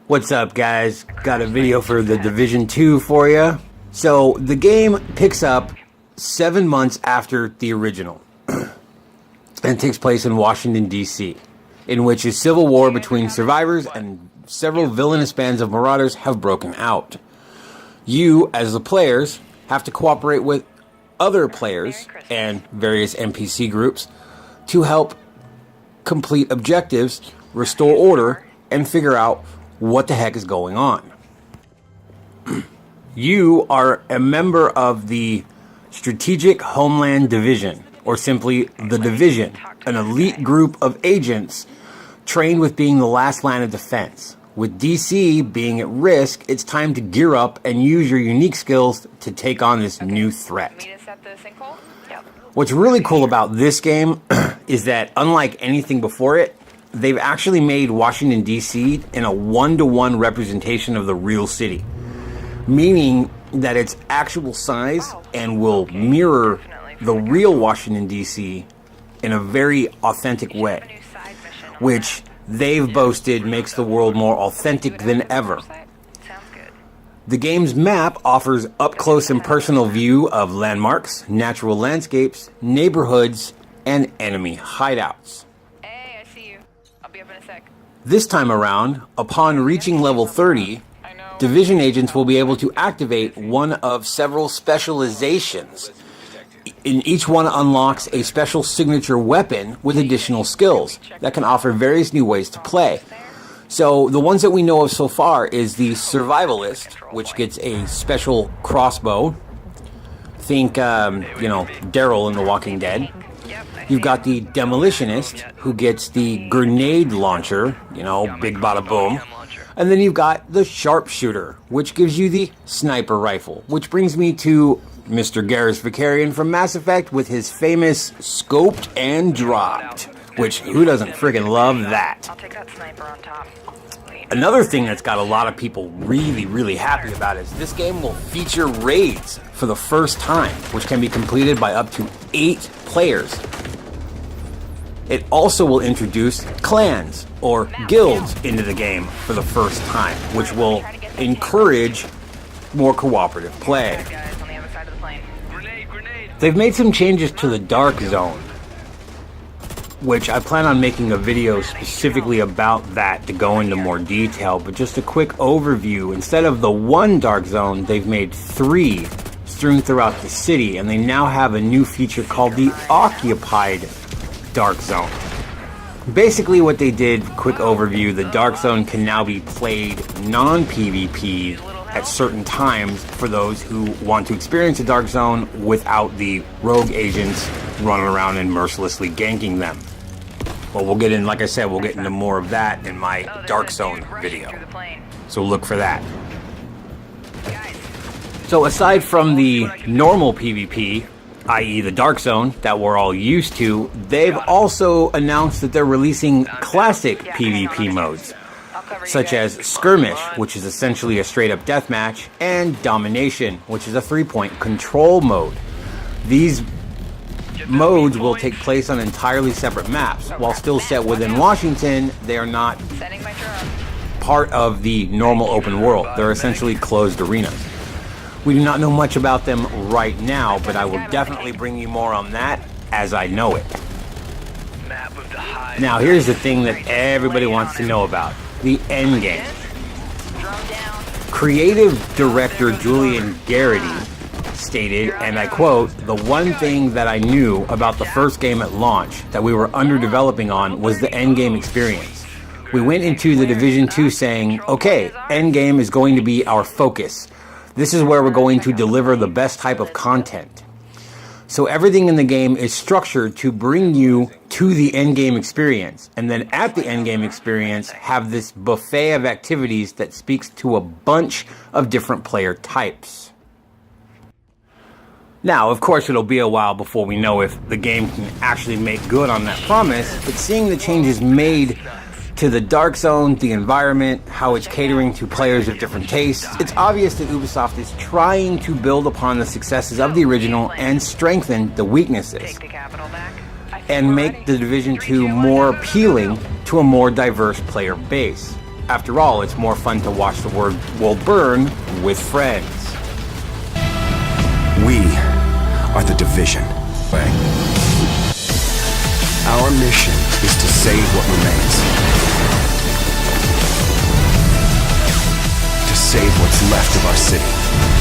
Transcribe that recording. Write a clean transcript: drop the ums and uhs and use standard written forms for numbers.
What's up, guys? Got a video for the Division 2 for you. So the game picks up 7 months after the original and takes place in Washington, D.C., in which a civil war between survivors and several villainous bands of marauders have broken out. You, as the players, have to cooperate with other players and various NPC groups to help complete objectives, restore order, and figure out what the heck is going on. You are a member of the Strategic Homeland Division, or simply the Division, an elite group of agents trained with being the last line of defense. With DC being at risk, it's time to gear up and use your unique skills to take on this new threat. What's really cool about this game is that, unlike anything before it, they've actually made Washington, D.C. in a one-to-one representation of the real city, meaning that its actual size and will mirror the real Washington, D.C. in a very authentic way, which they've boasted makes the world more authentic than ever. The game's map offers up-close and personal view of landmarks, natural landscapes, neighborhoods, and enemy hideouts. Hey, I see you. I'll be up in a sec. This time around, upon reaching level 30, Division agents will be able to activate one of several specializations. In each one unlocks a special signature weapon with additional skills that can offer various new ways to play. So the ones that we know of so far is the Survivalist, which gets a special crossbow. Think, Daryl in The Walking Dead. You've got the Demolitionist, who gets the grenade launcher, big bada boom. And then you've got the Sharpshooter, which gives you the sniper rifle, which brings me to Mr. Garrus Vakarian from Mass Effect with his famous scoped and dropped, which who doesn't friggin' love that? I'll take that sniper on top. Another thing that's got a lot of people really, really happy about is this game will feature raids for the first time, which can be completed by up to 8 players. It also will introduce clans or guilds into the game for the first time, which will encourage more cooperative play. They've made some changes to the Dark Zone, which I plan on making a video specifically about that to go into more detail, but just a quick overview. Instead of the one Dark Zone, they've made 3 strewn throughout the city, and they now have a new feature called the Occupied Dark Zone. Basically what they did, quick overview, the Dark Zone can now be played non-PvP at certain times for those who want to experience the Dark Zone without the rogue agents running around and mercilessly ganking them. Well, we'll get in, like I said, we'll get into more of that in my Dark Zone video. So look for that. So aside from the normal PvP, i.e. the Dark Zone that we're all used to, they've also announced that they're releasing classic PvP modes, such as Skirmish, which is essentially a straight-up deathmatch, and Domination, which is a 3-point control mode. These modes will take place on entirely separate maps. While still set within Washington, they are not part of the normal open world. They're essentially closed arenas. We do not know much about them right now, but I will definitely bring you more on that as I know it. Now, here's the thing that everybody wants to know about. The endgame. Creative director Julian Garrity stated, and I quote, "The one thing that I knew about the first game at launch that we were underdeveloping on was the endgame experience. We went into the Division 2 saying, okay, endgame is going to be our focus. This is where we're going to deliver the best type of content. So everything in the game is structured to bring you to the endgame experience. And then at the endgame experience, have this buffet of activities that speaks to a bunch of different player types." Now, of course, it'll be a while before we know if the game can actually make good on that promise, but seeing the changes made to the Dark Zone, the environment, how it's catering to players of different tastes, it's obvious that Ubisoft is trying to build upon the successes of the original and strengthen the weaknesses, and make the Division 2 more appealing to a more diverse player base. After all, it's more fun to watch the world burn with friends. We are the Division. Our mission is to save what remains. To save what's left of our city.